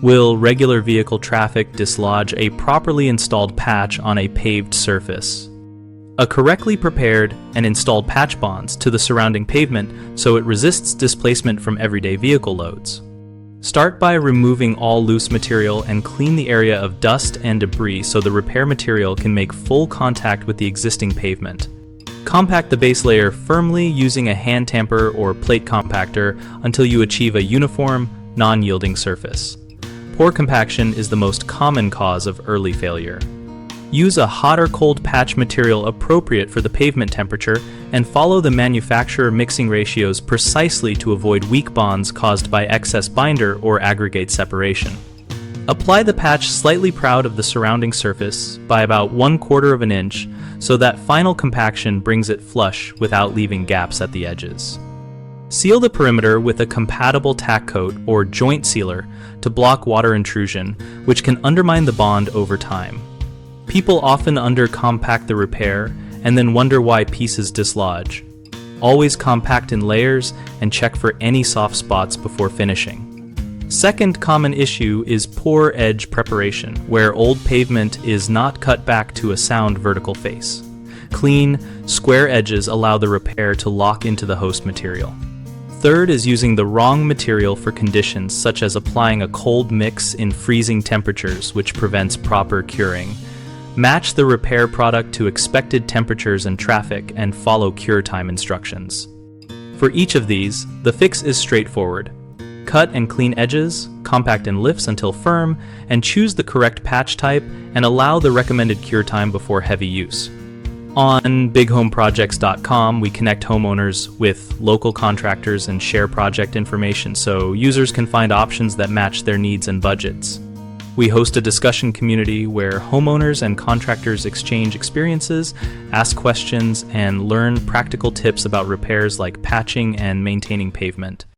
Will regular vehicle traffic dislodge a properly installed patch on a paved surface? A correctly prepared and installed patch bonds to the surrounding pavement so it resists displacement from everyday vehicle loads. Start by removing all loose material and clean the area of dust and debris so the repair material can make full contact with the existing pavement. Compact the base layer firmly using a hand tamper or plate compactor until you achieve a uniform, non-yielding surface. Poor compaction is the most common cause of early failure. Use a hot or cold patch material appropriate for the pavement temperature and follow the manufacturer mixing ratios precisely to avoid weak bonds caused by excess binder or aggregate separation. Apply the patch slightly proud of the surrounding surface by about 1/4 of an inch so that final compaction brings it flush without leaving gaps at the edges. Seal the perimeter with a compatible tack coat or joint sealer to block water intrusion, which can undermine the bond over time. People often under-compact the repair and then wonder why pieces dislodge. Always compact in layers and check for any soft spots before finishing. Second common issue is poor edge preparation, where old pavement is not cut back to a sound vertical face. Clean, square edges allow the repair to lock into the host material. Third is using the wrong material for conditions such as applying a cold mix in freezing temperatures, which prevents proper curing. Match the repair product to expected temperatures and traffic and follow cure time instructions. For each of these, the fix is straightforward. Cut and clean edges, compact in lifts until firm, and choose the correct patch type and allow the recommended cure time before heavy use. On bighomeprojects.com, we connect homeowners with local contractors and share project information so users can find options that match their needs and budgets. We host a discussion community where homeowners and contractors exchange experiences, ask questions, and learn practical tips about repairs like patching and maintaining pavement.